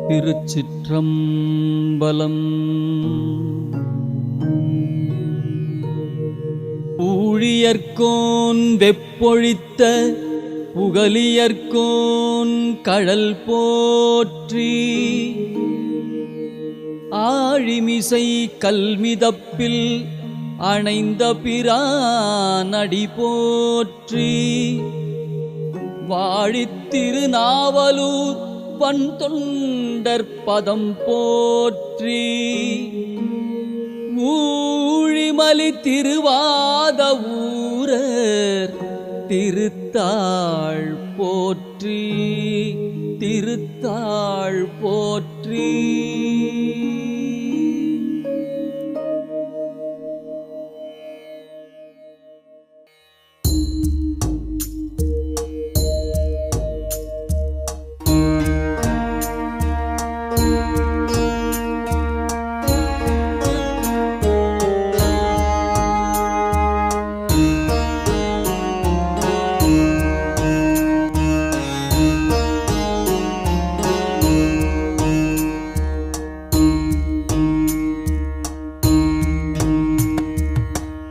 திருச்சிற்றம்பலம். ஊழியர்கோன் வெப்பொழித்த புகலியர்கோன் கழல் போற்றி, ஆழிமிசை கல்மிதப்பில் அணைந்த பிரானடி போற்றி, வாழித்திருநாவலூர் வன்தொண்டற்பதம் போற்றி, ஊழிமலி திருவாத ஊரர் திருத்தாள் போற்றி, திருத்தாள் போற்றி.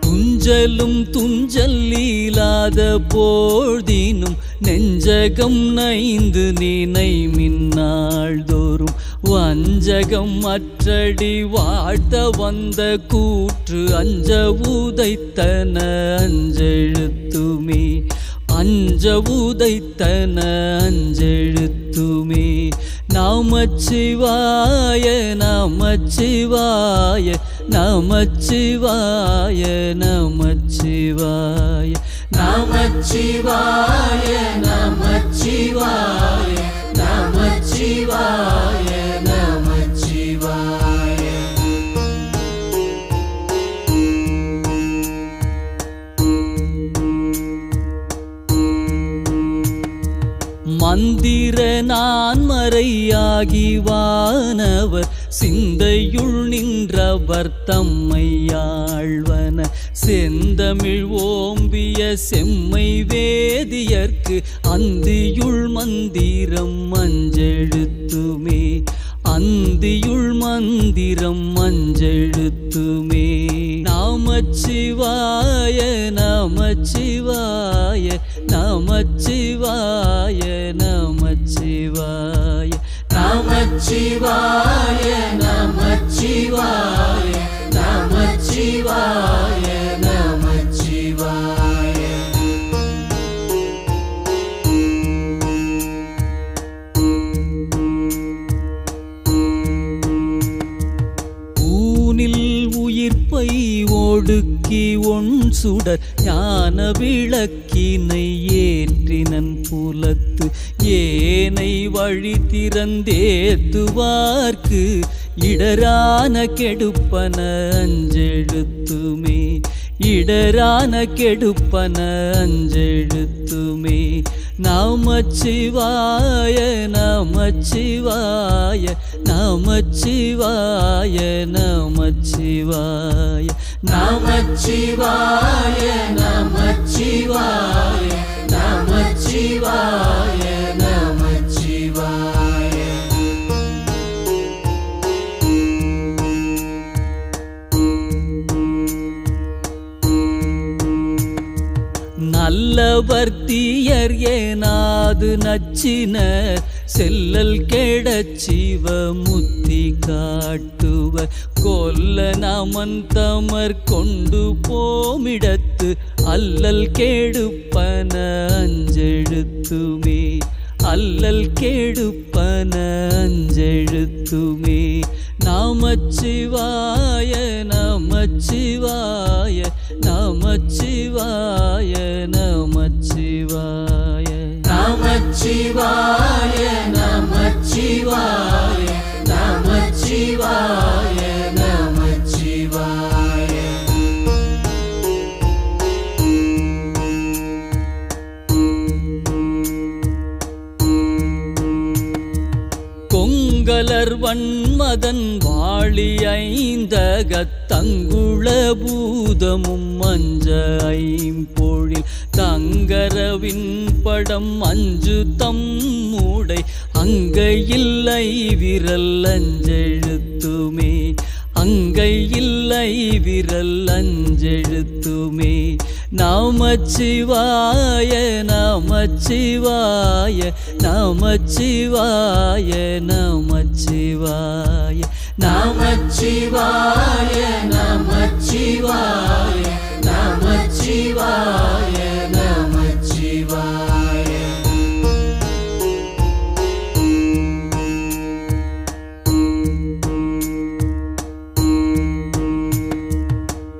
துஞ்சலும் துஞ்சல்லீலாத போழ்தினும் நெஞ்சகம் நைந்து நினை மின்னாள்தோறும், வஞ்சகம் அற்றடி வாழ்த்த வந்த கூற்று அஞ்ச உதைத்தன அஞ்செழுத்துமே, அஞ்ச உதைத்தன அஞ்செழுத்துமே. நமச்சிவாய நமச்சிவாய நமச்சிவாய நமச்சிவாய நமச்சிவாய நமச்சிவாய நமச்சிவாய நமச்சிவாய. மந்திர நான்மறையாகி வானவர் சிந்தையுள் நின்றவர் தம்மையாழ்வன, செந்தமிழ் ஓம்பிய செம்மை வேதியர்க்கு அந்தியுள் மந்திரம் அஞ்செழுத்துமே, அந்தியுள் மந்திரம் அஞ்செழுத்துமே. நமச்சிவாய நமச்சிவாய நமச்சிவாய நமச்சிவாய நமச்சிவாய நமச்சிவாய நமச்சிவாய நமச்சிவாய. ஊனில் உயிர்ப்பை ஒடுக்கி ஒன் சுடர் ஞான விளக்கினை ஏற்றினன் புலத்து, ஏனை வழி திறந்தேத்துவார்க்கு இடரான கெடுப்பன அஞ்செழுத்துமே, இடரான கெடுப்பன அஞ்செழுத்துமே. நமச்சிவாய நமச்சிவாய நமச்சிவாய நமச்சிவாய நமச்சிவாய நமச்சிவாய நமச்சிவாய நமச்சிவாய. நல்லவர் தீயர் ஏனாது நச்சினர் செல்லல் கெடச் சிவ முத்தி காட்டுவர், கொல்ல நமன் தமர் கொண்டு போமிடத்து அல்லல் கெடுப்பன அஞ்செழுத்துமே, அல்லல் கெடுப்பன அஞ்செழுத்துமே. நமச்சிவாய நமச்சிவாய நமச்சிவாய நமச்சிவாய நமச்சிவாய நமச்சிவாய நமச்சிவாய நமச்சிவாய. கொங்கலர் வன்மதன் வாழி ஐந்தகத்தங்குள பூதமும் மஞ்ச ஐம்பொழில் தங்கரவின் படம் அஞ்சு தம்முடை அங்க அங்கையில்லை விரல் அஞ்செழுத்துமே அங்கையில்லை விரல் அஞ்செழுத்துமே நமச்சிவாய நமச்சிவாய நமச்சிவாய நமச்சிவாய நமச்சிவாய நமச்சிவாய நமச்சிவாய நமச்சிவாய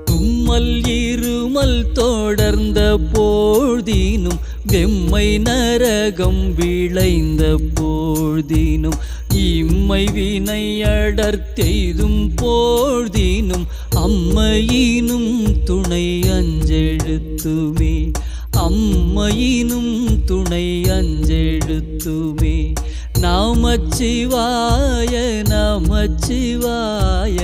தும்மல் இருமல் தொடர்ந்த போழ்தினும் வெம்மை நரகம் விளைந்த போழ்தினும் இம்மை வினை அடர்த்தெய்தும் போழ்தினும் அம்மையினும் துணை அஞ்செழுத்துமே அம்மையினும் துணை அஞ்செழுத்துமே நமச்சிவாய நமச்சிவாய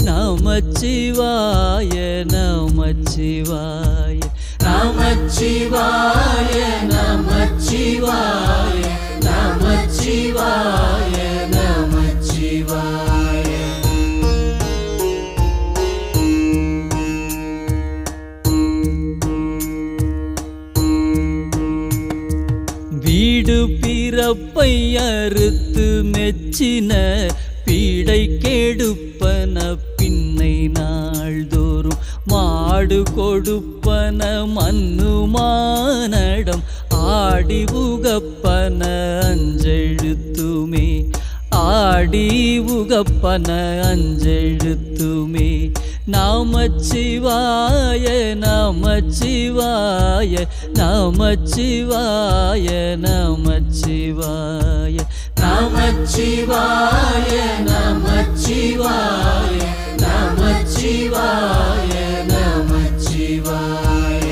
நமச்சிவாய நமச்சிவாய நமச்சிவாய நமச்சிவாய நமச்சிவாய நமச்சிவாய வீடு பிறப்பை அறுத்து மெச்சின பீடை கெடுப்பன பின்னை நாள்தோறும் மாடு கொடுப்பன மன்னு மானடம் ஆடி உகப்பன அஞ்செழுத்துமே ஆடி உகப்பன அஞ்செழுத்துமே நமச்சிவாய நமச்சிவாய நமச்சிவாய நமச்சிவாய நமச்சிவாய நமச்சிவாய நமச்சிவாய நமச்சிவாய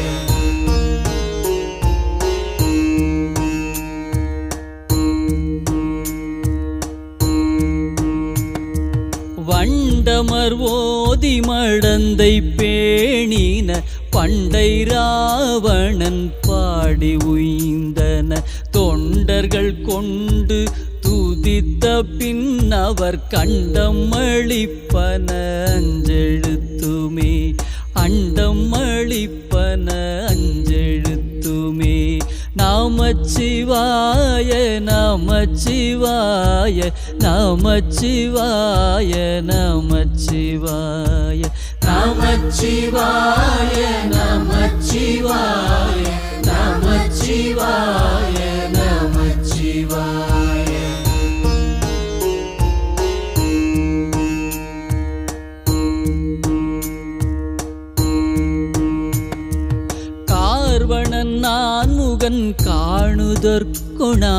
வண்டமர் ஓதி மடந்தை பேணின பண்டை ராவணன் பாடி உய்ந்தன தொண்டர்கள் கொண்டு துதித்த பின் அவர் கண்டம் அளிப்பன அஞ்செழுத்துமே அண்டம் அளிப்பன அஞ்செழுத்துமே நமச்சிவாய நமச்சிவாய நமச்சிவாய நமச்சிவாய நமச்சிவாய நமச்சிவாய நமச்சிவாய நமச்சிவாய கார்வணன் நான் முகன் காணுதற்கொணா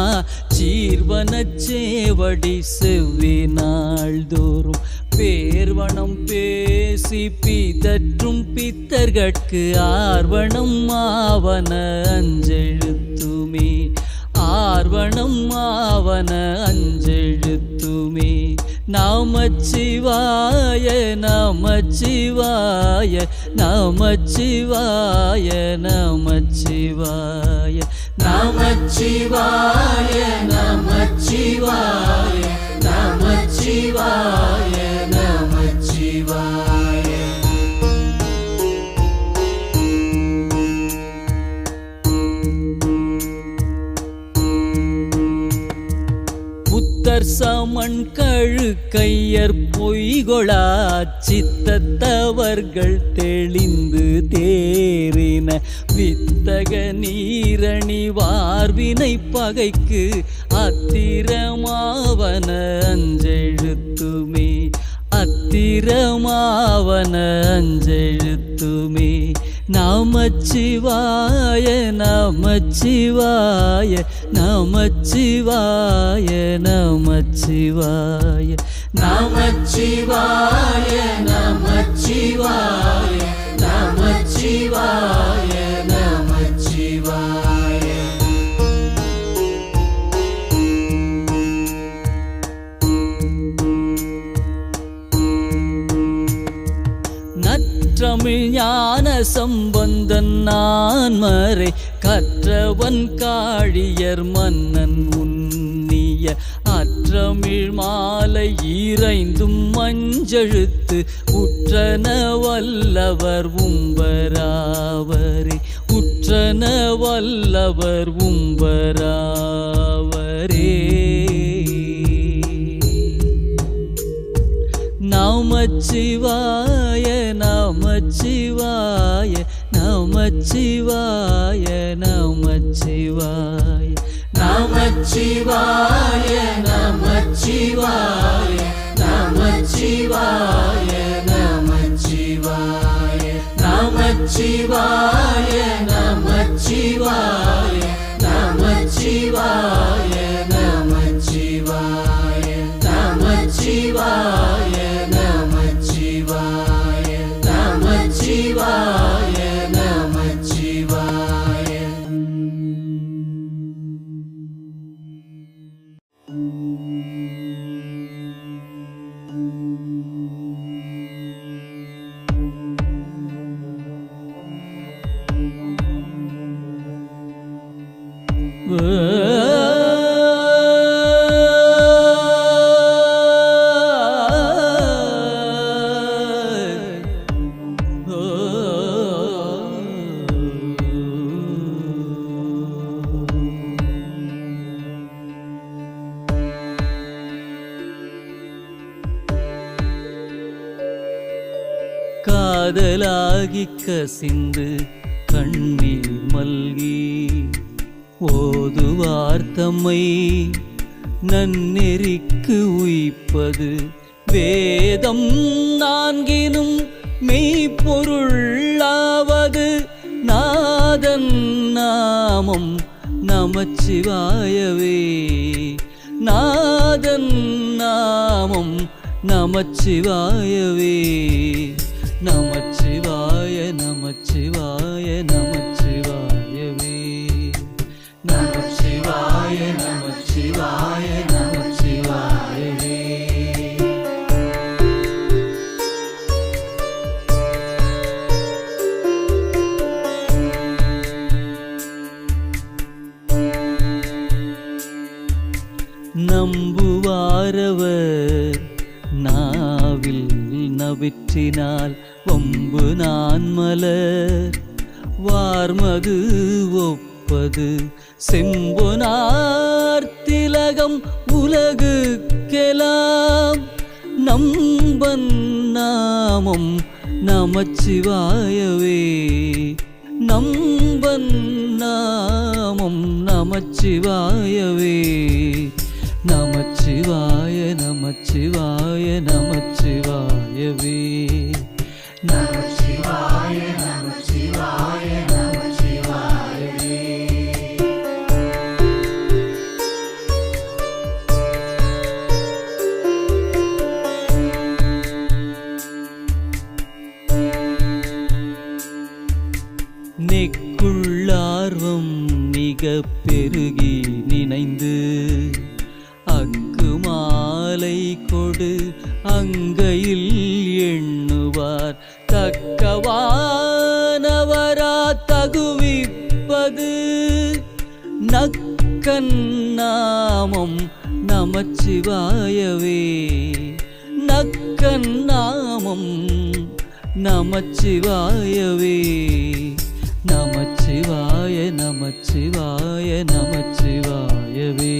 சீர்வனச் சேவடி செவ்வி நாள்தோறும் பேர்வனம் பேசி பிதற்றும் பித்தர்கட்கு ஆர்வணம் ஆவன அஞ்செழுத்துமே ஆர்வணம் ஆவன அஞ்செழுத்துமே நமச்சிவாய நமச்சிவாய நமச்சிவாய நமச்சிவாய நமச்சிவாய நமச்சிவாய நமச்சிவாய நமச்சிவாய புத்தர் சமன் கழுக்கையர் பொய்கொளா சித்தத்தவர்கள் தெளிந்து தேறின வித்தக நீரணி வார்வினை பகைக்கு அத்திரமாவன அஞ்செழுத்துமே அத்திரமாவன அஞ்செழுத்துமே நமச்சிவாய நமச்சிவாய நமச்சிவாய நமச்சிவாய நமச்சிவாய நமச்சிவாய நமச்சிவாய நமச்சிவாய நற்றமிழ் ஞான சம்பந்தன் நான் மறை கற்றவன் காழியர் மன்னன் உன்னிய அற்ற முற்றமிழ் மாலை ஈரைந்தும் மஞ்செழுத்து உற்றன வல்லவர் உம்பராவரே உற்றன வல்லவர் உம்பராவரே. நமச்சிவாய நமச்சிவாய நமச்சிவாய நமச்சிவாய நமச்சிவாய நமச்சிவாய நமச்சிவாய நமச்சிவாய நமச்சிவாய நமச்சிவாய நமச்சிவாய நமச்சிவாய நமச்சிவாய நமச்சிவாய நமச்சிவாய நமச்சிவாய. காதலாகி கசிந்து கண்ணீர் மல்கி ஓதுவார் தம்மை நன்னெறிக்கு உய்ப்பது வேதம் நான்கினும் மெய்ப்பொருளாவது நாதன் நாமம் நமச்சிவாயவே நாதன் நாமம் நமச்சிவாயவே நமச்சிவாய நமச்சிவாய நமச்சிவாயவே நமச்சிவாய நமச்சிவாய நமச்சிவாயவே. நம்புவாரவர் நாவில் நவிற்றினால் வம்பு நான் மலர் வார்மது ஒப்பது செம்பொனார் திலகம் உலகுக்கெல்லாம் நம்பன் நாமம் நமச்சிவாயவே நம்பன் நாமம் நமச்சிவாயவே நமச்சிவாய நமச்சிவாய நமச்சிவாயவே நமச்சிவாய நமச்சிவாய நமச்சிவாயவே. நெக்குள்ளார்வம் மிக பெருகி நினைந்து அக்கு மாலை கொடு அங்கையில் எண்ணுவார் தக்கவானவரா தகுவிப்பது நக்கன் நாமம் நமச்சிவாயவே நக்கன் நாமம் நமச்சிவாயவே நமச்சிவாய நமச்சிவாய நமச்சிவாயவே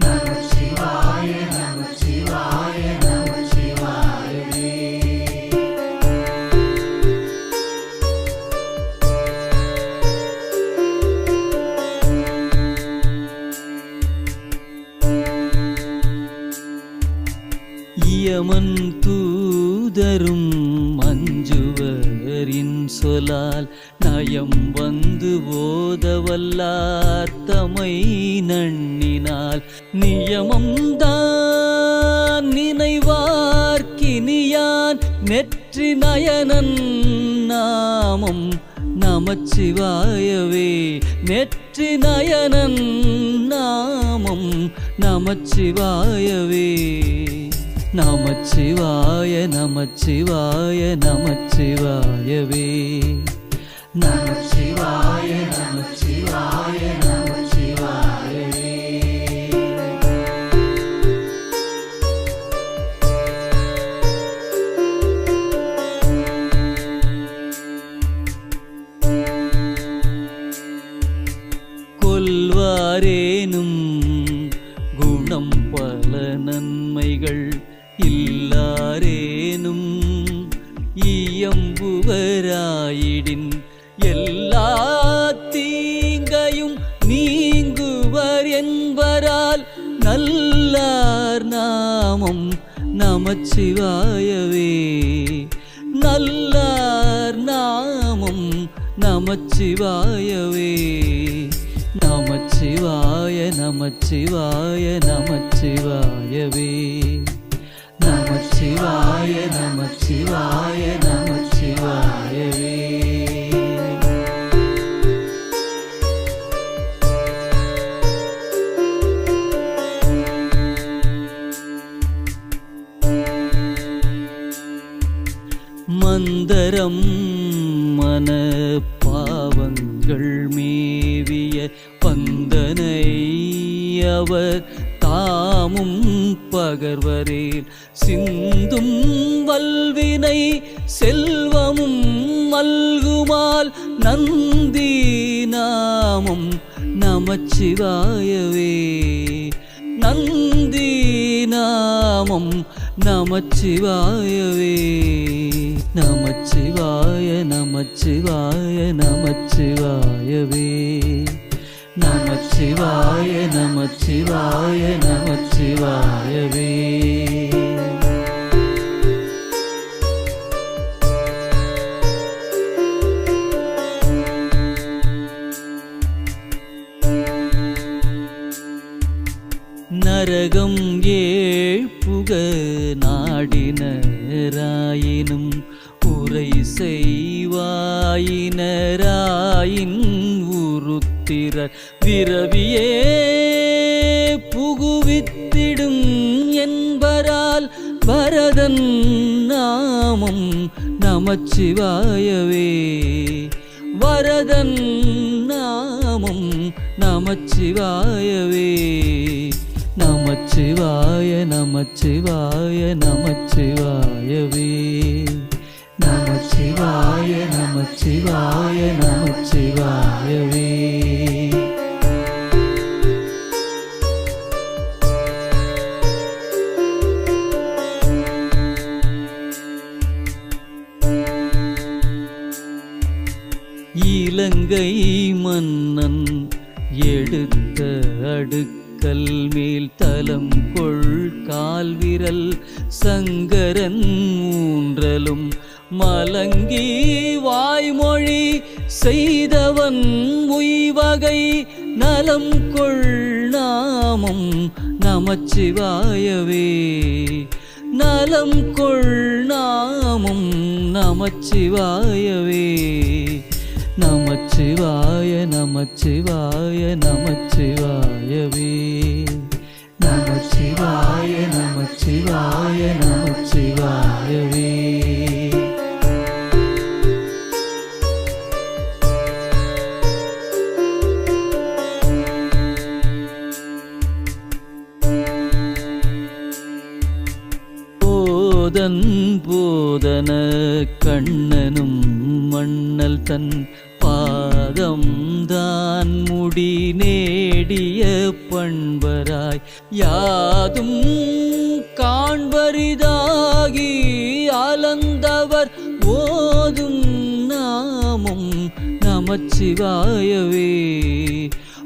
நமச்சிவாய நமச்சிவாய நமச்சிவாயவே. யமன் தூதரும் மஞ்சுவரின் சொலால் நயம் வந்து ஓதவல்லார் தமை நண்ணினால் நியமம் தான் நினைவார்க்கினியான் நெற்றி நயனன் நாமம் நமச்சிவாயவே நெற்றி நயனன் நாமம் நமச்சிவாயவே நமச்சிவாய நமச்சிவாய நமச்சிவாயவே நமச்சிவாய நமச்சிவாய நமச்சிவாயவே. செய்வாரேனும் குணம் பல நன்மைகள் இல்லாரேனும் இயம்புவராயிடின் எல்லா தீங்கையும் நீங்குவர் என்பரால் நல்லார் நாமம் நமச்சிவாயவே. நல்லார் நாமம் நமச்சிவாயவே. நமச்சிவாய நமச்சிவாய நமச்சிவாயவே. நமச்சிவாய நமச்சிவாய நமச்சிவாயவே. மந்தரம் மன பாவங்கள் மேவிய பந்தனை அவர் தாமும் பகர்வரேல் சிந்தும் வல்வினை செல்வமும் மல்குமால் நந்தி நாமம் நமச்சிவாயவே. நந்தி நாமம் நமச்சிவாயவே. நமச்சிவாய நமச்சிவாய நமச்சிவாயவே. நமச்சிவாய நமச்சிவாய நமச்சிவாயவே. நரகம் ஏழ்புக நாடினராயினும் உரை செய்வாயினராயின் உருத்திர விரவியே புகுவித்திடும் என்பரால் பரதன் நாமம் நமச்சிவாயவே. வரதன் நாமம் நமச்சிவாயவே. நமச்சிவாய நமச்சிவாய நமச்சிவாயவே. நமச்சிவாய நமச்சிவாய நமச்சிவாயவே. இலங்கை மன்னன் எடுத்த அடுக்கல் மேல் தலம் கொள் கால்விரல் சங்கரன் ஊன்றலும் மலங்கி வாய்மொழி செய்தவன் உய்வகை நலம் கொள் நாமம் நமச்சிவாயவே. நலம் கொள் நாமம் நமச்சிவாயவே. நமச்சிவாய நமச்சிவாய நமச்சிவாயவே. நமச்சிவாய நமச்சிவாய நமச்சிவாயவே. போதன் போதன கண்ணனும் மண்ணல் தன் பாதம் தான் முடி நேடிய பண்பராய் யாதும் காண்பரிதாகி அலந்தவர் ஓதும் நாமம் நமச்சிவாயவே.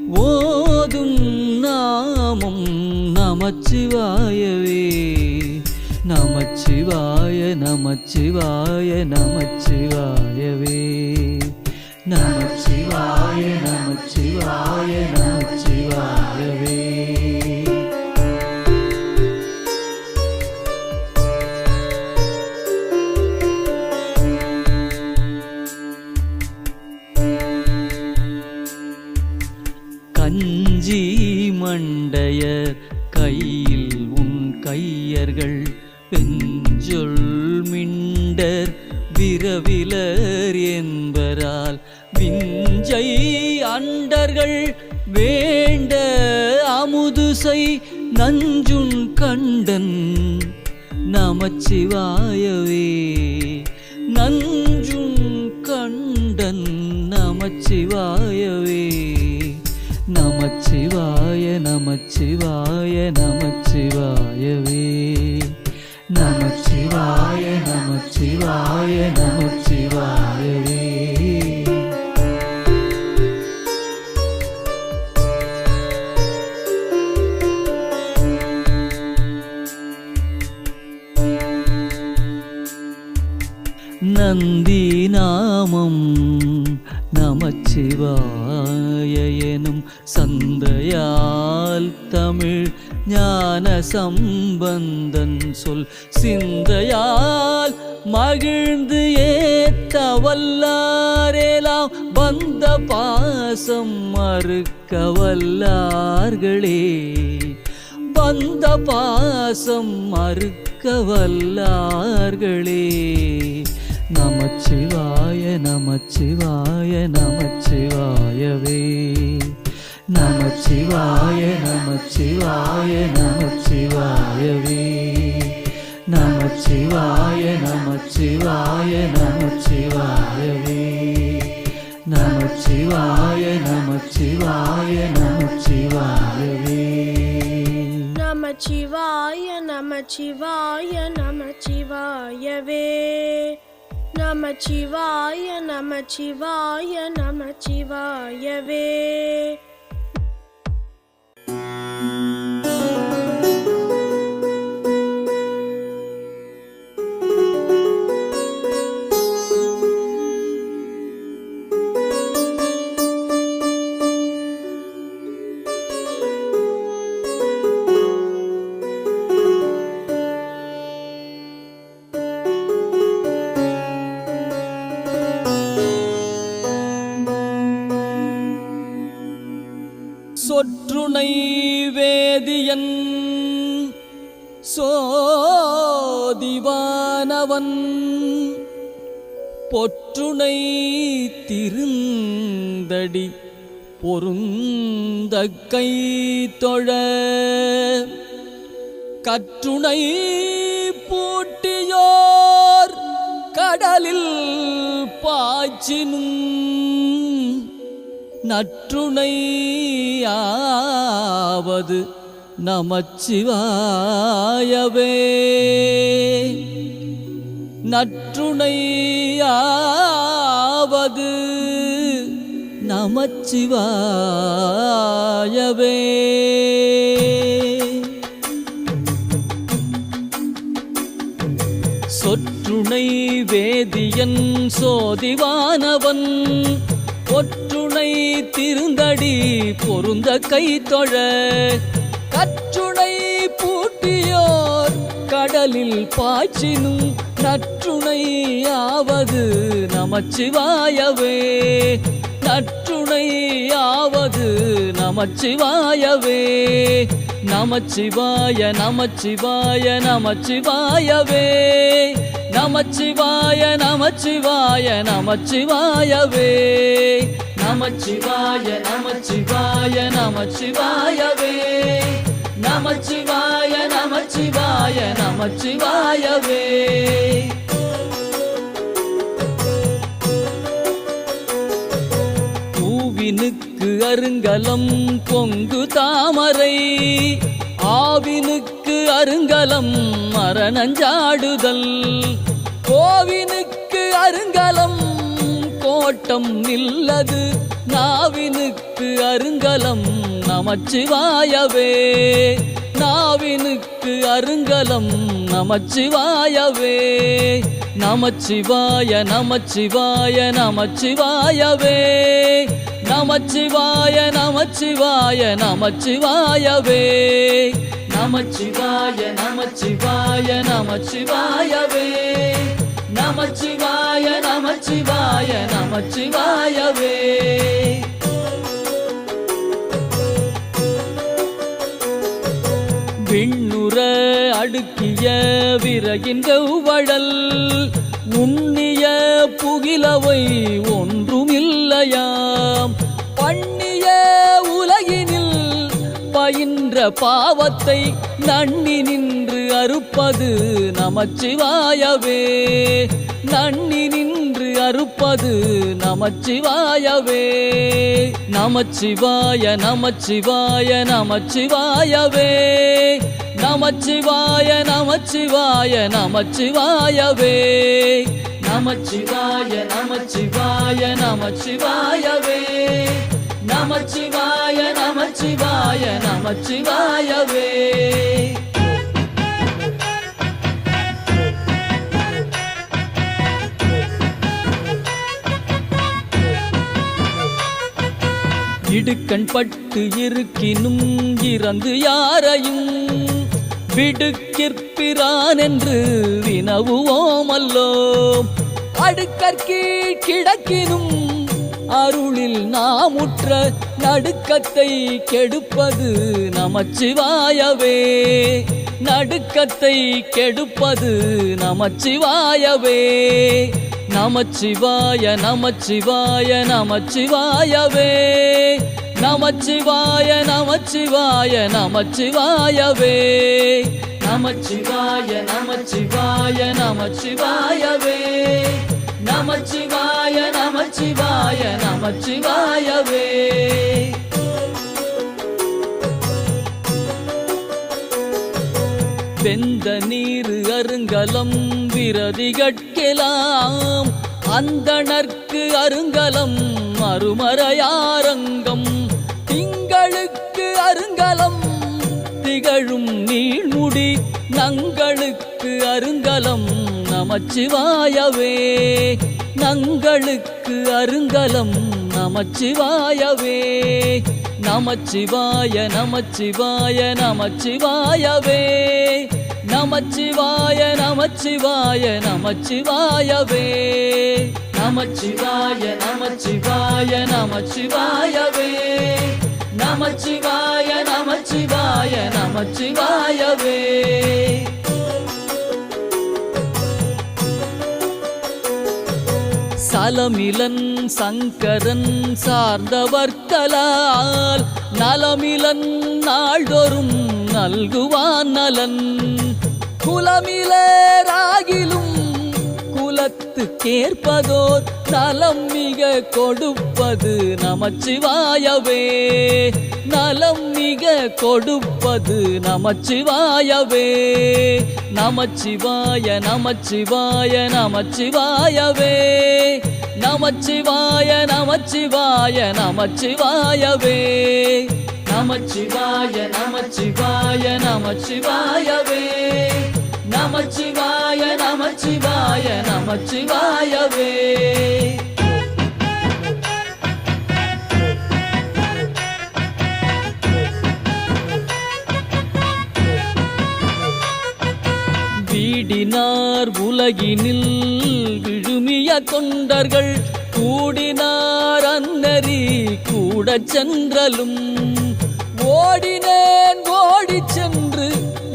ஓதும் நாமம் நமச்சிவாயவே. நமச்சிவாய நமச்சிவாய நமச்சிவாயவே. நமச்சிவாய நமச்சிவாய நமச்சிவாயவே. கஞ்சி மண்டையர் கையில் உன் கையர்கள் பெஞ்சொல் மிண்டர் விரவிலர் என்பரால் விஞ்சை அண்டர்கள் வேண்ட அமுதுசை நஞ்சுன் கண்டன் நமச்சிவாயவே. நஞ்சுன் கண்டன் நமச்சிவாயவே. நமச்சிவாய நமச்சிவாய நமச்சிவாயவே. நமச்சிவாய நமச்சிவாய நமச்சிவாயவே. நந்தி நாமம் நமச்சிவாய எனும் சந்தையால் தமிழ் ஞான சம்பந்தன் சொல் சிந்தையால் மகிழ்ந்து ஏத்த வல்லாரேலாம் வந்த பாசம் மறுக்க வல்லார்களே. வந்த பாசம் மறுக்க வல்லார்களே. நமச்சிவாய நமச்சிவாய நமச்சிவாயவே. நமச்சிவாய நமச்சிவாய நமச்சிவாயவே. நமச்சிவாய நமச்சிவாய நமச்சிவாயவே. நமச்சிவாய நமச்சிவாய நமச்சிவாயவே. நமச்சிவாய நமச்சிவாய நமச்சிவாயவே. நமச்சிவாய நமச்சிவாய நமச்சிவாயவே. சொற்றுணை வேதியன் சோதிவானவன் பொற்றுணை திருந்தடி பொருந்த கை தொழ கற்றுணை பூட்டியோர் கடலில் பாய்ச்சினும் நற்றுணையாவது நமச்சிவாயவே. நற்றுணையாவது நமச்சிவாயவே. சொற்றுணை வேதியன் சோதிவானவன் ஒற்றுணை திருந்தடி பொருந்த கை தொழ கற்றுணை பூட்டியோர் கடலில் பாய்ச்சினும் நற்றுணையாவது நமச்சிவாயவே. நற்றுணையாவது நமச்சிவாயவே. நமச்சிவாய நமச்சிவாய நமச்சிவாயவே. நமச்சிவாய நமச்சிவாய நமச்சிவாயவே. நமச்சிவாய நமச்சிவாய நமச்சிவாயவே. நமச்சிவாய நமச்சிவாய நமச்சிவாயவே. பூவினுக்கு அருங்கலம் பொங்கு தாமரை ஆவினுக்கு அருங்கலம் மரணஞ்சாடுதல் கோவினுக்கு அருங்கலம் கோட்டம் நில்லது நாவினுக்கு அருங்கலம் நமச்சிவாயவே. நாவினுக்கு அருங்கலம் நமச்சிவாயவே. நமச்சிவாய நமச்சிவாய நமச்சிவாயவே. நமச்சிவாய நமச்சிவாய நமச்சிவாயவே. நமச்சிவாய நமச்சிவாய நமச்சிவாயவே. நமச்சிவாய நமச்சிவாய நமச்சிவாயவே. விண்ணுற அடுக்கிய விறகின் கௌவழல் உண்ணிய புகிலவை ஒன்றுமில்லையாம் பண்ணிய உலகினில் பயின்ற பாவத்தை நன்னி நின்று அறுப்பது நமச்சிவாயவே. நன்னி நின்று அறுப்பது நமச்சிவாயவே. நமச்சிவாய நமச்சிவாய நமச்சிவாயவே. நமச்சிவாய நமச்சிவாய நமச்சிவாயவே. நமச்சிவாய நமச்சிவாய நமச்சிவாயவே. நமச்சிவாய நமச்சிவாய நமச்சிவாயவே. இடுக்கண் பட்டு இருக்கினும் இறந்து யாரையும் விடுக்கிற்பிரான் என்று வினவுவோமல்லோ. அடுக்கற்கீழ் கிடக்கினும் அருளில் நாமுற்ற நடுக்கத்தை கெடுப்பது நமச்சிவாயவே. நடுக்கத்தை கெடுப்பது நமச்சிவாயவே. நமச்சிவாய நமச்சிவாய நமச்சிவாயவே. நமச்சிவாய நமச்சிவாய நமச்சிவாயவே. நமச்சிவாய நமச்சிவாய நமச்சிவாயவே. நமச்சிவாய நமச்சிவாய நமச்சிவாயவே. வெந்த நீர் அருங்கலம் விரதிகட்கெலாம் அந்தணர்க்கு அருங்கலம் அருமறையாரங்கம். திங்களுக்கு அருங்கலம் திகழும் நீழ்முடி நங்களுக்கு அருங்கலம் நமச்சிவாயவே. நங்களுக்கு அருங்கலம் நமச்சிவாயவே. நமச்சிவாய நமச்சிவாய நமச்சிவாயவே. நமச்சிவாய நமச்சிவாய நமச்சிவாயவே. நமச்சிவாய நமச்சிவாய நமச்சிவாயவே. நமச்சிவாய நமச்சிவாய நமச்சிவாயவே. சலமிலன் சங்கரன் சார்ந்தவர்கலால் நலமிலன் நாள்தோறும் நல்குவான் நலன். குலமிலராகிலும் குலத்து கேற்பதோர் நலம் மிக கொடுப்பது நமச்சிவாயவே. நலம் மிக கொடுப்பது நமச்சிவாயவே. நமச்சிவாய நமச்சிவாய நமச்சிவாயவே. நமச்சிவாய நமச்சிவாய நமச்சிவாயவே. நமச்சிவாய நமச்சிவாய நமச்சிவாயவே. நமச்சிவாய நமச்சிவாய நமச்சிவாயவே. வீடினார் உலகினில் விழுமிய தொண்டர்கள் கூடினார் அன்னறி கூட சென்றலும். ஓடினேன் ஓடிச் சென்று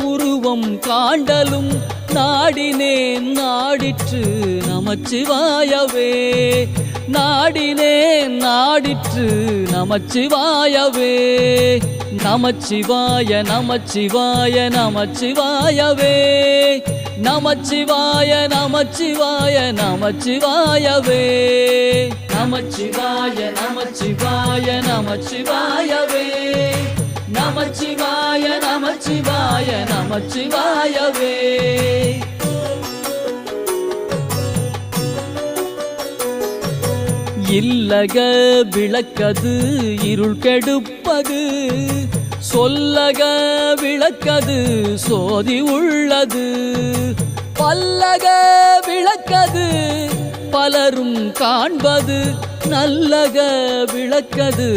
உருவம் காண்டலும் நாடினேன் நாடிற்று நமச்சிவாயவே. நாடினேன் நாடிற்று நமச்சிவாயவே. நமச்சிவாய நமச்சிவாய நமச்சிவாயவே. நமச்சிவாய நமச்சிவாய நமச்சிவாயவே. நமச்சிவாய நமச்சிவாய நமச்சிவாயவே. நமச்சிவாய நமச்சிவாய நமச்சிவாயவே. இல்லக விளக்கது இருள் கெடுப்பது சொல்லக விளக்கது சோதி உள்ளது. பல்லக விளக்கது பலரும் காண்பது நல்லக விளக்கது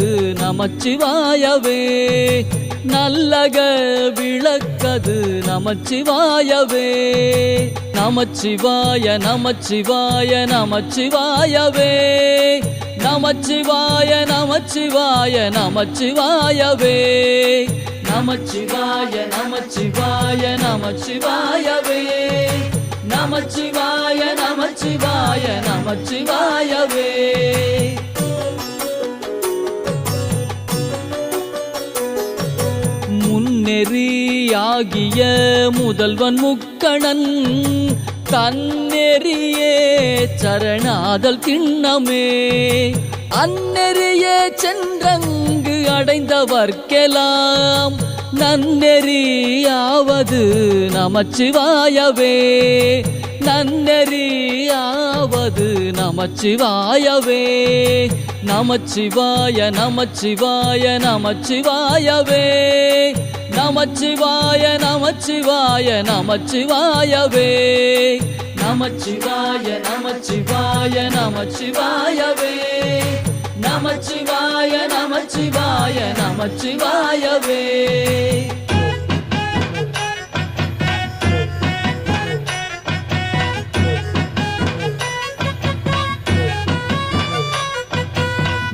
நமச்சிவாயவே. நல்லக விளக்கது நமச்சிவாயவே. நமச்சிவாய நமச்சிவாய நமச்சிவாயவே. நமச்சிவாய நமச்சிவாய நமச்சிவாயவே. நமச்சிவாய நமச்சிவாய நமச்சிவாயவே. நமச்சிவாய நமச்சிவாய நமச்சிவாயவே. முன்னெறியாகிய முதல்வன் முக்கணன் தன்னெறியே சரணாதல் திண்ணமே அந்நெறியே சென்றங்கு அடைந்தவர்க்கெல்லாம் நன்னெறியாவது நமச்சிவாயவே நன்னெறியாவது நமச்சிவாயவே நமச்சிவாய நமச்சிவாய நமச்சிவாயவே நமச்சிவாய நமச்சிவாய நமச்சிவாயவே நமச்சிவாய நமச்சிவாய நமச்சிவாயவே நமச்சிவாய நமச்சிவாய நமச்சிவாயவே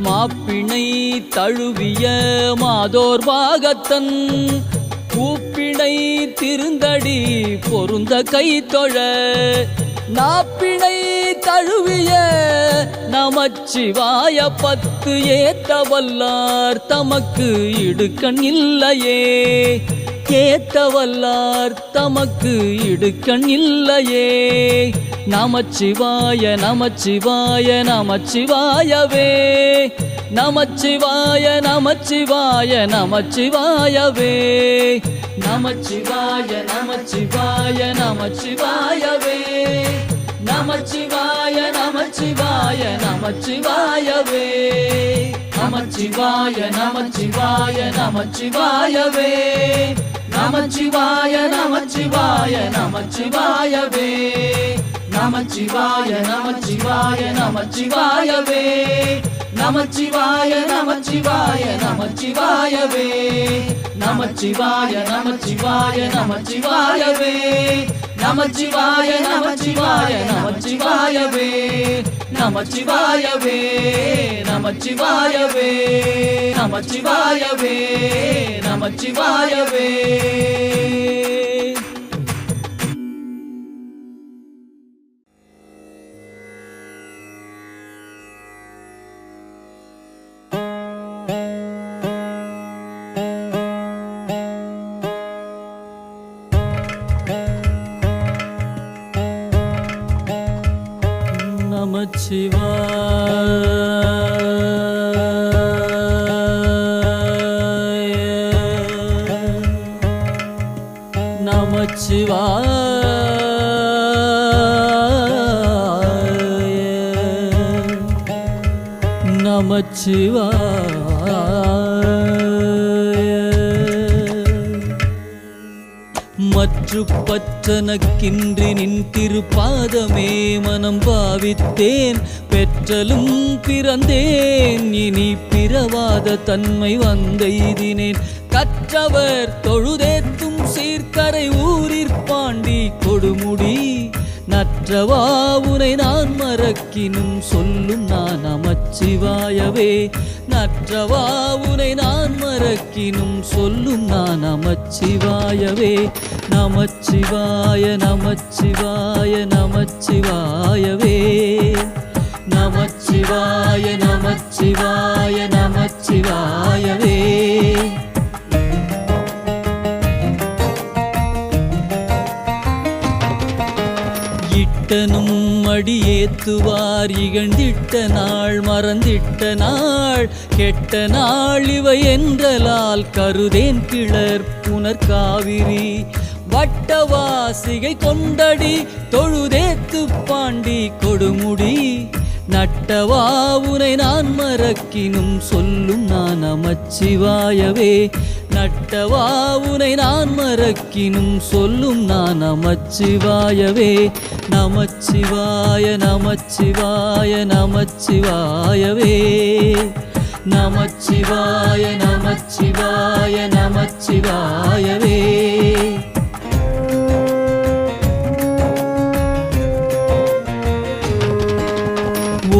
மாப்பிணை தழுவிய மாதோர் பாகத்தன் பூப்பிணை திருந்தடி பொருந்த கைத்தொழ நாப்பிணை தழுவிய நமச்சிவாய பத்து ஏத்தவல்லார் தமக்கு இடுக்கண் இல்லையே ஏத்தவல்லார் தமக்கு இடுக்கண் இல்லையே நமச்சிவாய நமச்சிவாய நமச்சிவாயவே நமச்சிவாய நமச்சிவாய நமச்சிவாயவே நமச்சிவாய நமச்சிவாய நமச்சிவாயவே நமச்சிவாய நமச்சிவாய நமச்சிவாயவே நமச்சிவாய நமச்சிவாய நமச்சிவாயவே நமச்சிவாய நமச்சிவாய நமச்சிவாயவே நமச்சிவாய நமச்சிவாய நமச்சிவாயவே நமச்சிவாய நமச்சிவாய நமச்சிவாயவே நமச்சிவாய நமச்சிவாய நமச்சிவாயவே நமச்சிவாய நமச்சிவாய நமச்சிவாயவே நமச்சிவாயவே நமச்சிவாயவே நமச்சிவாயவே நமச்சிவாயவே மற்று பற்றனக்கின்றி நின் திருப்பாதமே மனம் பாவித்தேன் பெற்றலும் பிறந்தேன் இனி பிறவாத தன்மை வந்தெய்தினேன் கற்றவர் தொழுதேத்தும் சீர்கரை ஊரிற்பாண்டி கொடுமுடி நற்றவா உனை நான் மறக்கினும் சொல்லும் நான் நமச்சிவாயவே நற்றவா உனை நான் மறக்கினும் சொல்லும் நான் நமச்சிவாயவே நமச்சிவாய நமச்சிவாய நமச்சிவாயவே நமச்சிவாய நமச்சிவாய நமச்சிவாயவே இட்டனும் அடியேத்துவார் இகழ்ந்திட்ட நாள் மறந்திட்ட நாள் கெட்ட நாள் இவை என்றலால் கருதேன் கிளர் புனர் காவிரி வட்டவாசிகை கொண்டடி தொழுதேத்து பாண்டி கொடுமுடி நட்டவா உனை நான் மறக்கினும் சொல்லும் நான் நமச்சிவாயவே நட்டவா உனை நான் மறக்கினும் சொல்லும் நான் நமச்சிவாயவே நமச்சிவாய நமச்சிவாய நமச்சிவாயவே நமச்சிவாய நமச்சிவாய நமச்சிவாயவே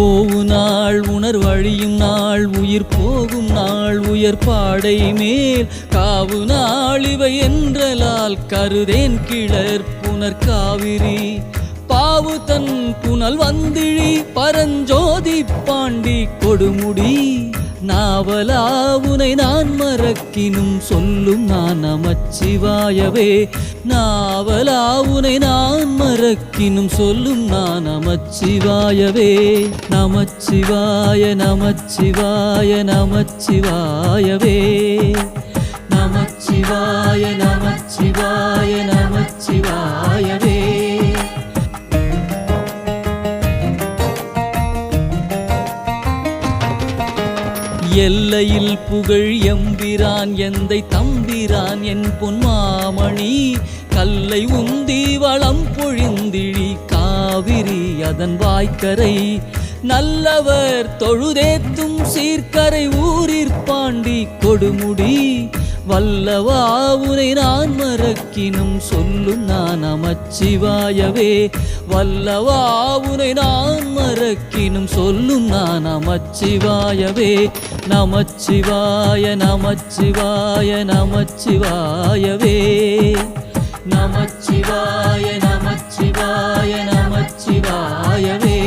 ஓவு நாள் உணர்வழியும் நாள் உயிர் போகும் நாள் உயர்பாடை மேல் காவு நாள் இவை என்றலால் கருதேன் கிளர் புனர் காவிரி பாவு தன் புனல் வந்திழி பரஞ்சோதி பாண்டி கொடுமுடி நாவலா உனை நான் மறக்கினும் சொல்லும் நான் நமச்சிவாயவே. நாவலா உனை நான் மறக்கினும் சொல்லும் நான் நமச்சிவாயவே. நமச்சிவாய நமச்சிவாய நமச்சிவாயவே. நமச்சிவாய நமச்சிவாய நமச்சிவாயவே. எல்லையில் புகழ் எம்பிரான் எந்தை தம்பிரான் என் பொன்மாமணி. கல்லை உந்தி வளம் பொழிந்திழி காவிரி அதன் வாய்க்கரை. நல்லவர் தொழுதேத்தும் சீர்க்கரை ஊரிற்பாண்டி கொடுமுடி. வல்லவா உனை நான் மறக்கினும் சொல்லும் நான் நமச்சிவாயவே. வல்லவா உனை நான் மறக்கினும் சொல்லும் நான் நமச்சிவாயவே. நமச்சிவாய நமச்சிவாய நமச்சிவாயவே. நமச்சிவாய நமச்சிவாய நமச்சிவாயவே.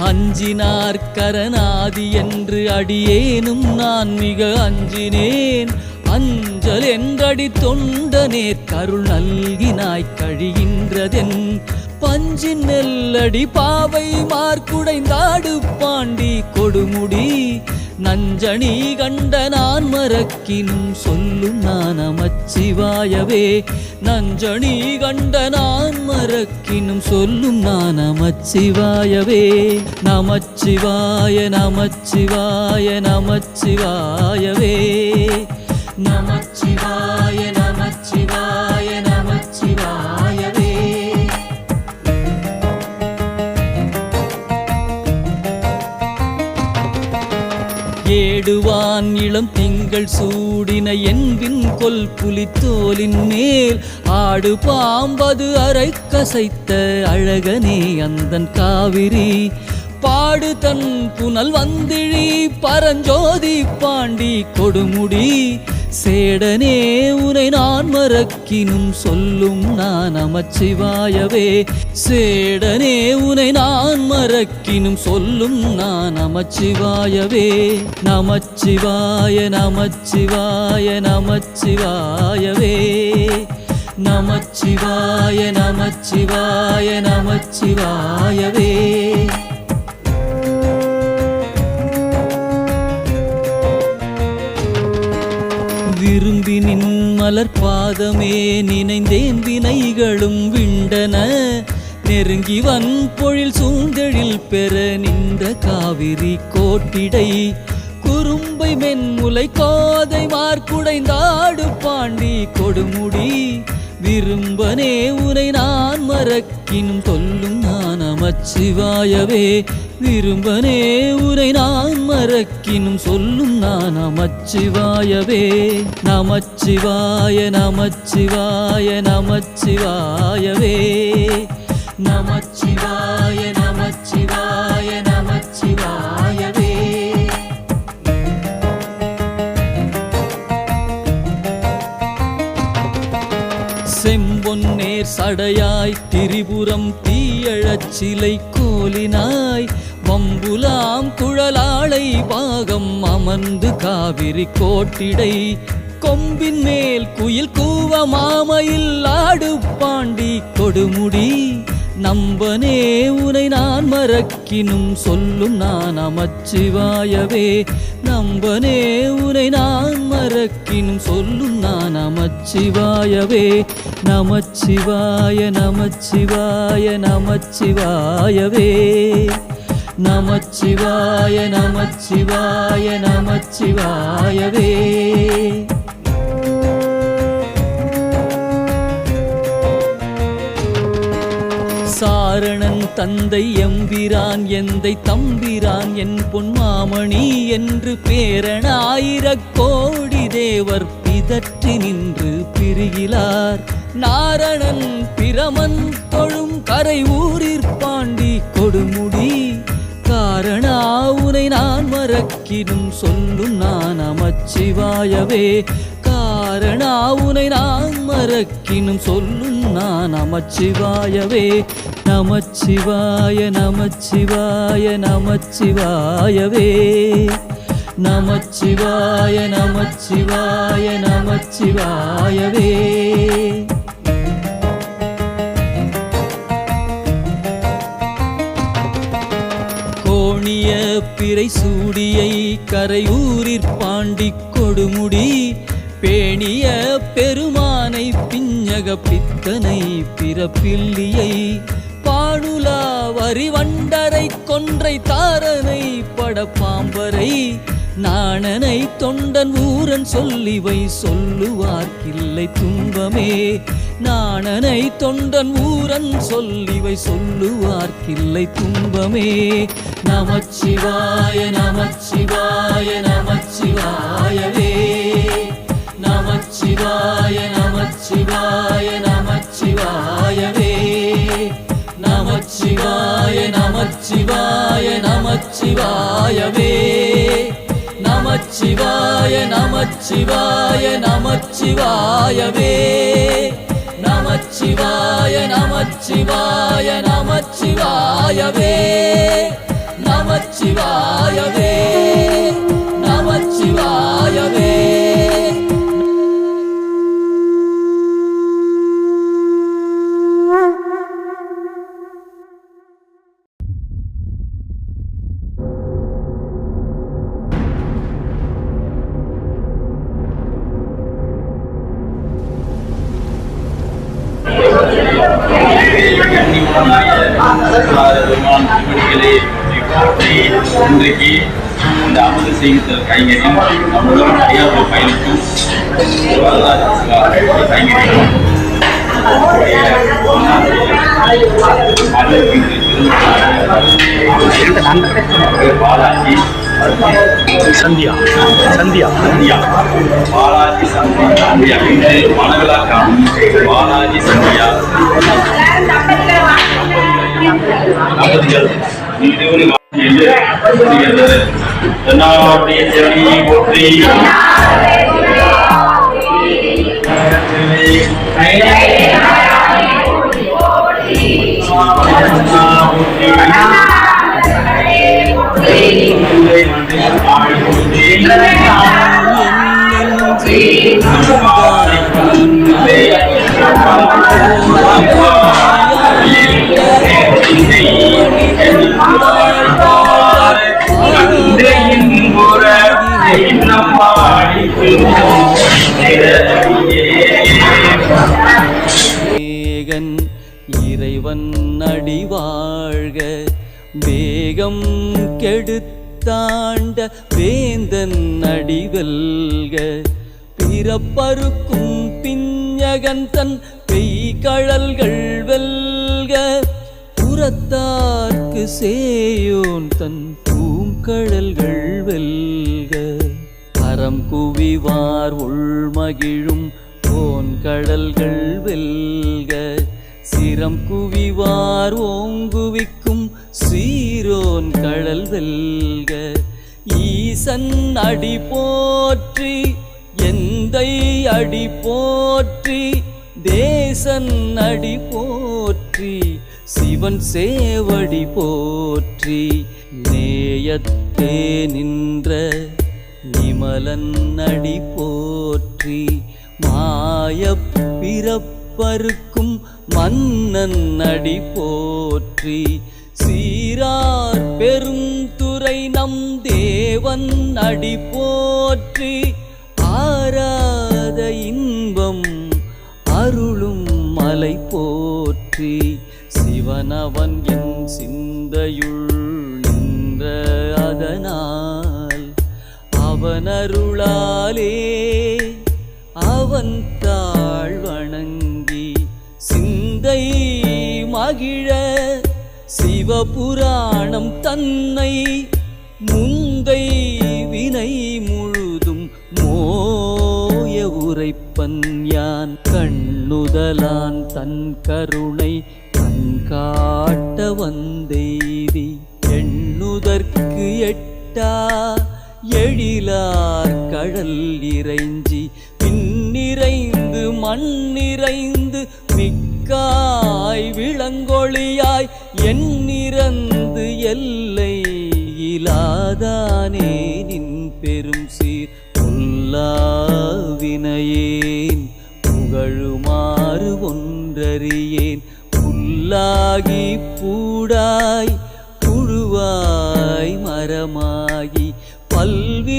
அஞ்சினார் கரநாதி என்று அடியேனும் நான் மிக அஞ்சினேன். அஞ்சல் என்றடி தொண்டனே கருள் நல்கினாய் கழிகின்றதென். பஞ்சின் நெல்லடி பாவை மார்க்குடைந்தாடு பாண்டி கொடுமுடி. நஞ்சணி கண்ட நான் மறக்கினும் சொல்லும் நான் நமச்சிவாயவே. நஞ்சணி கண்ட நான் மறக்கினும் சொல்லும் நான் நமச்சிவாயவே. நமச்சிவாய நமச்சிவாய நமச்சிவாயவே. நமச்சிவாய நமச்சிவாய நமச்சிவாயவே. ஏடுவான் இளம் திங்கள் சூடின என்பின் கொல் புலித்தோலின் மேல். ஆடு பாம்பது அரை கசைத்த அழகனே அந்தன் காவிரி. பாடு தன் புனல் வந்திழி பரஞ்சோதி பாண்டி கொடுமுடி. சேடனே உனை நான் மறக்கினும் சொல்லும் நான் நமச்சிவாயவே. சேடனே உனை நான் மறக்கினும் சொல்லும் நான் நமச்சிவாயவே. நமச்சிவாய நமச்சிவாய நமச்சிவாயவே. நமச்சிவாய நமச்சிவாய நமச்சிவாயவே. விரும்பி நின் மலர் பாதமே நினைந்தேன் வினைகளும் விண்டன. நெருங்கி வன் பொழில் சூழ்ந்தெழில் பெற நின்ற காவிரி கோட்டிடை. குறும்பை மென்முலை கோதை மார்க்குடைந்தாடு பாண்டி கொடுமுடி. விரும்பனே உனை நான் மறக்கினும் சொல்லும் நான் நமச்சிவாயவே. விரும்பனே உனை நான் மறக்கினும் சொல்லும் நான் நமச்சிவாயவே. நமச்சிவாய நமச்சிவாய நமச்சிவாயவே. நமச்சிவாய நமச்சிவாய நமச்சிவாயவே. செம்பொன்னேர் சடையாய் திரிபுரம் தீயழச் சிலை கோலினாய். வம்புலாம் குழலாளை பாகம் அமர்ந்து காவிரி கோட்டிடை. கொம்பின் மேல் குயில் கூவ மாமையில் ஆடு பாண்டி கொடுமுடி. நம்பனே உனை நான் மறக்கினும் சொல்லும் நான் நமச்சிவாயவே. நம்பனே உனை நான் மறக்கினும் சொல்லும் நான் நமச்சிவாயவே. நமச்சிவாய நமச்சிவாய நமச்சிவாயவே. நமச்சிவாய நமச்சிவாய நமச்சிவாயவே. சாரணன் தந்தை எம்பிரான் எந்தை தம்பிரான் என் பொன்மாமணி என்று பேரணாயிரக் கோடி தேவர் பிதற்றி நின்று பிரிகிலார். நாரணன் பிரமன் தொழும் கரை ஊரிற்பாண்டி கொடுமுடி. காரணா உனை நான் மறக்கினும் சொல்லும் நான் நமச்சிவாயவே. அரணா உனை நான் மறக்கினும் சொல்லும் நான் நமச்சிவாயவே. நமச்சிவாய நமச்சிவாய நமச்சிவாயவே. நமச்சிவாய நமச்சிவாய நமச்சிவாயவே. கோணிய பிறை சூடியை கரையூரிற் பாண்டி கொடுமுடி பேணிய பெருமானை பிஞ்சக பித்தனை பிறப்பில்லியை பாடுலா வரிவண்டரை கொன்றை தாரனை படப்பாம்பரை நாணனை தொண்டன் ஊரன் சொல்லிவை சொல்லுவார்க்கில்லை துன்பமே. நாணனை தொண்டன் ஊரன் சொல்லிவை சொல்லுவார்க்கில்லை துன்பமே. நமச்சிவாய நமச்சிவாய நமச்சிவாயவே. நமச்சிவாய நமச்சிவாய நமச்சிவாயவே. நமச்சிவாய நமச்சிவாய நமச்சிவாயவே. நமச்சிவாய நமச்சிவாய நமச்சிவாயவே. நமச்சிவாய நமச்சிவாய நமச்சிவாயவே. நமச்சிவாயவே நமச்சிவாயவே. இன்றைக்கு இந்த அமுது செய்தித்தல் கைங்கரியம் நம்முடன் அடியார்கள் பயணிக்கும் கைங்கரியம் பாலாஜி சந்தியா சந்தியா சந்தியா பாலாஜி சந்தியா மனவிழா காணும் பாலாஜி சந்தியா தம்பதிகள் நீடுவரு என்று தென்னாவுடைய செவியை போற்றி இறைவன் அடி வாழ்க. வேகம் கெடுத்தாண்ட வேந்தன் அடி வெல்க. பிறப்பருக்கும் பிஞ்சகன் தன் பெய்கழல்கள் வெல்க. புறத்தார்க்கு சேயோன் தன் பூங்கழல்கள் வெல்க. அறம் குவிவார் உள்மகிழும் போன் கடல்கள் வெல்க. சிரம் குவிவார் ஓங்குவிக்கும் சீரோன் கடல் வெல்க. ஈசன் அடி போற்றி எந்தை அடி போற்றி தேசன் அடி போற்றி சிவன் சேவடி போற்றி. நேயத்தே நின்ற நிமலன் அடி போற்றி. மாயப் பிறப்பருக்கும் மன்னன் அடி போற்றி. சீரார் பெரும் துறை நம் தேவன் அடி போற்றி. ஆராத இன்பம் அருளும் மலை போற்றி. சிவனவன் என் சிந்தையுள் நின்ற அதனால் அவனருளாலே அவன் தாழ் வணங்கி சிந்தை மகிழ சிவபுராணம் தன்னை முந்தை வினை முழுதும் மோய உரைப்பன் யான். கண்ணுதலான் தன் கருணை கண்காட்ட வந்தெய்தி எண்ணுதற்கு எட்டா எழிலார் கடல் இறைஞ்சி பின்னிரு கண்ணிறைந்து மிக்காய் விளங்கொழியாய் எண்ணிறந்து எல்லை இலாதானே நின் பெரும் சீர் புல்லாவினையேன் புகழுமாறு ஒன்றறியேன் புல்லாகி பூடாய் புழுவாய் மரமாகி பல்விருகம்மாகி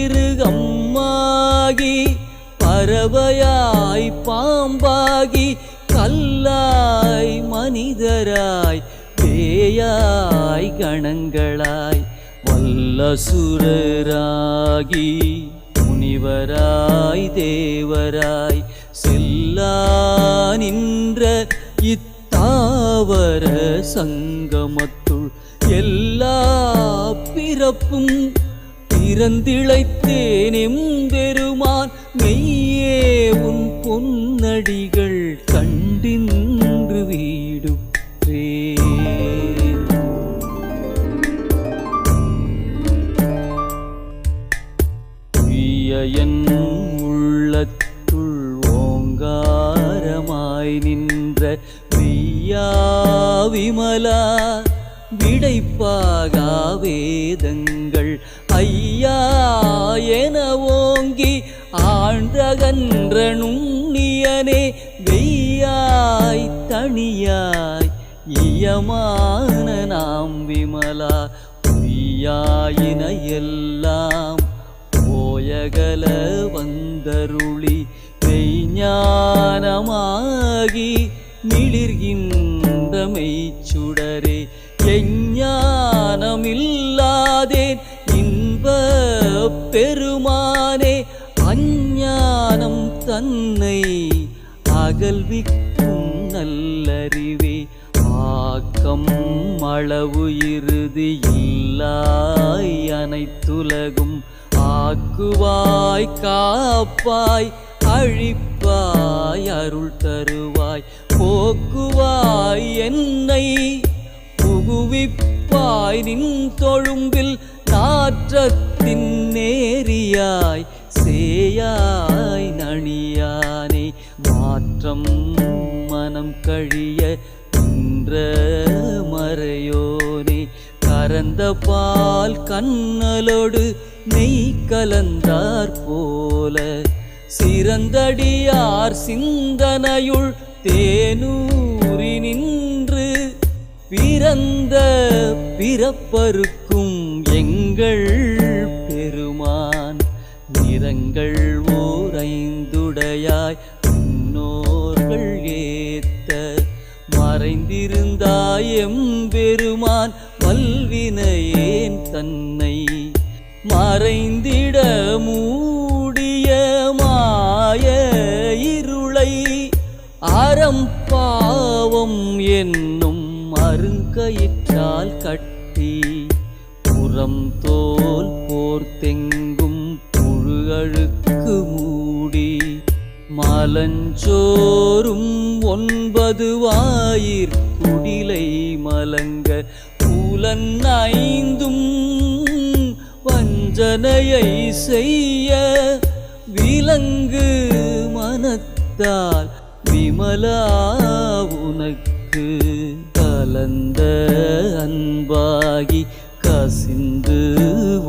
பறவையாய் பாம்பாகி கல்லாய் மனிதராய் பேயாய் கணங்களாய் வல்லசுரராகி முனிவராய் தேவராய் செல்லா நின்ற இத்தாவர சங்கமத்துள் எல்லா பிறப்பும் பிறந்திழைத்தேனெம் பெருமான் மெய்யே உன் பொன்னடிகள் கண்டின்று வீடுற்றே. என் உள்ளத்துள் ஓங்காரமாய் நின்ற மெய்யா விமலா விடைப்பாகா வேதங்கள் ஐயா என ஓங்கி ஆழ்ந்தகன்ற நுண்ணியனே வெய்யாய் தனியாய் இயமான நாம் விமலா பொய்யாயின எல்லாம் போயகல வந்தருளி மெய்ஞானமாகி மிளிர்கின்ற மெய்ச்சுடரே எஞ்ஞானமில்லாதேன் இன்ப பெருமானே அஞ்ஞானம் தன்னை அகல்விக்கும் நல்லறிவே ஆக்கம் அளவு இறுதி இல்லாய் அனைத்துலகும் ஆக்குவாய் காப்பாய் அழிப்பாய் அருள் தருவாய் போக்குவாய் என்னை புகுவிப்பாய் நின் தொழும்பில் நாற்றத்தின் நேரியாய் சேயாய் நணியானே மாற்றம் மனம் கழிய நின்ற மறையோனே கரந்த பால் கண்ணலோடு நெய் கலந்தார் போல சிறந்தடியார் சிந்தனையுள் தேனூரி நின்று பிறந்த பிறப்பருக்கும் எங்கள் பெருமான் நிறங்கள் ஓர் ஐந்துடையாய் முன்னோர்கள் ஏத்த மறைந்திருந்தாய் எம்பெருமான் வல்வினையேன் தன்னை மறைந்திட மூடிய மாய இருளை அறம்பாவம் என்னும் அருங்கயிற்றால் கட்டி புறம் தோல் போர்த்தெங்கும் புழு அழுக்கு மூடி மலஞ்சோறும் 9 வாயிற் குடிலை மலங்க புலன் 5 வஞ்சனையை செய்ய விலங்கு மனத்தால் விமலா உனக்கு கலந்த அன்பாகி கசிந்து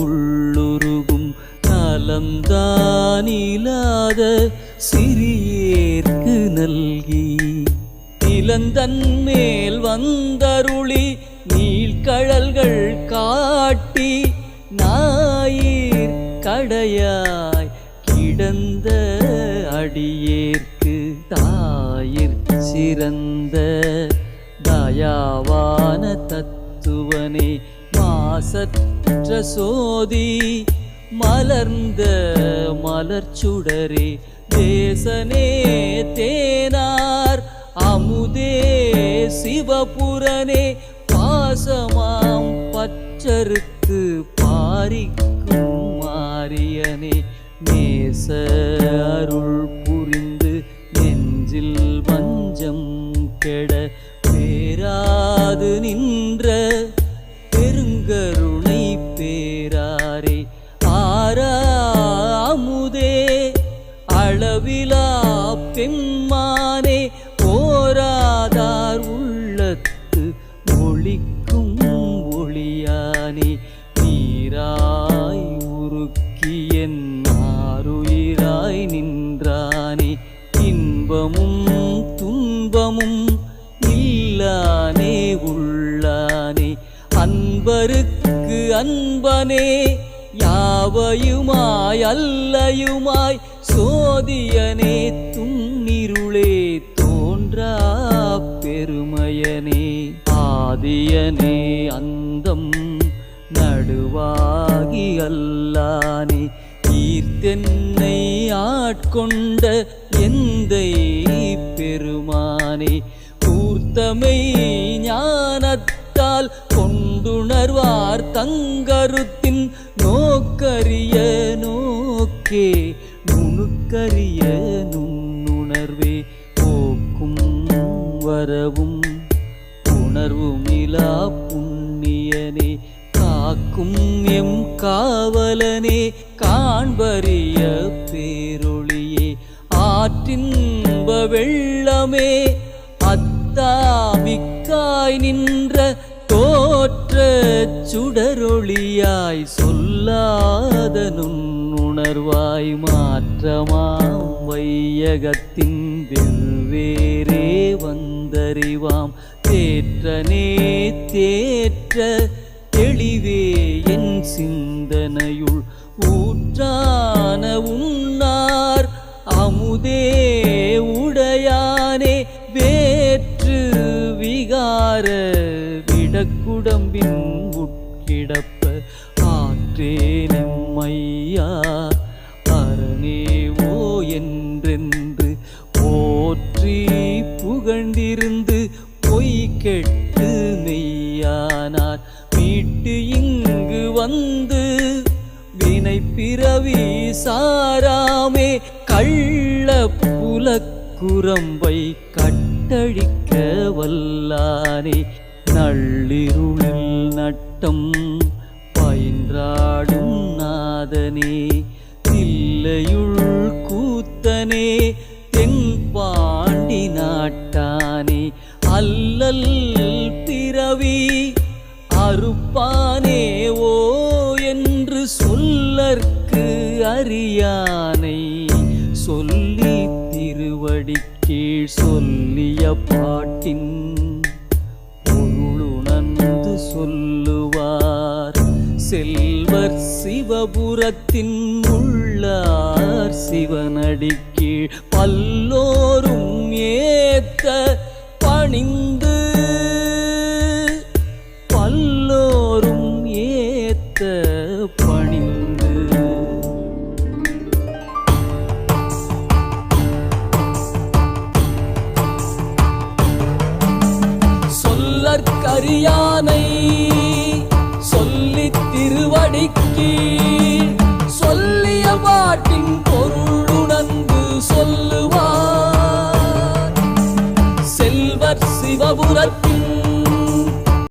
உள்ளுருகும் நலம்தானிலாத சிறியேற்கு நல்கி நிலந்தன் மேல் வந்தருளி நீள்கழல்கள் காட்டி ஞாயிற் கடையாய் கிடந்த அடியேற்கு தாயிற் சிறந்த தயாவான தத்துவனே மாசற்ற சோதி மலர்ந்த மலர்ச்சுடரே தேசனே தேனார் அமுதே சிவபுரனே பாசமாம் பச்சருக்கு பாரிக்கும் மாரியனே நேச அருள் புரிந்து நெஞ்சில் வஞ்சம் கெட பேராது நின்ற பெருங்கருணை பேராரே ஆரா அமுதே அளவிலா பெம்மா மாறியனே நீராய் உருக்கி என் ஆருயிராய் நின்றானே இன்பமும் துன்பமும் இல்லானே உள்ளானே அன்பருக்கு அன்பனே யாவையுமாய் அல்லையுமாய் சோதியனே துன்னிருளே தோன்றா பெருமையனே ஆதியனே அந்தம் நடுவாகி அல்லானே ஈர்த்தென்னை ஆட்கொண்ட எந்தை பெருமானே கூர்த்தமை ஞானத்தால் கொண்டுணர்வார் தங்கருத்தின் நோக்கரிய நோக்கே நுணுக்கரிய நுண்ணுணர்வே போக்கும் வரவும் உணர்வுமிலா புண்ணியனே காக்கும் எம் காவலனே காண்பரிய பேரொளியே ஆற்றின்ப வெள்ளமே அத்தாமிக்காய் நின்ற தோற்ற சுடரொளியாய் சொல்லாத நுண்ணுணர்வாய் மாற்றமாம் வையகத்தின் வெவ்வேறே வந்தறிவாம் தேற்றனே தேற்ற தெளிவே என் சிந்தனையுள் ஊற்றான உன்னார் அமுதே உடையானே வேற்று விகார விடக்குடம்பின் உட்கிடப்ப ஆற்றேனெம்மையா அரணேவோ என்றென்று போற்றி புகழ்ந்திருந்து பொய் கெட்டு மெய்யானார் மீட்டு இங்கு வந்து வினை பிறவி சாராமே கள்ள புலக்குரம்பை கட்டழிக்க வல்லானே நள்ளிருளில் நட்டம் பயின்றாடும் நாதனே தில்லையுள் கூத்தனே தென்பாண்டி நாட்டானே அல்லல் பிறவி அறுப்பானே ஓ என்று சொல்லற்கு அறியானை சொல்லி திருவடி கீழ் சொல்லிய பாட்டின் பொருளுணர்ந்து சொல்லுவார் செல்வர் சிவபுரத்தின் உள்ளார் சிவனடி கீழ் பல்லோரும் ஏத்த பணிந்து பல்லோரும் ஏத்த பணிந்து சொல்லற்கரியானை சொல்லி திருவடிக்கு சொல்லிய பாட்டின்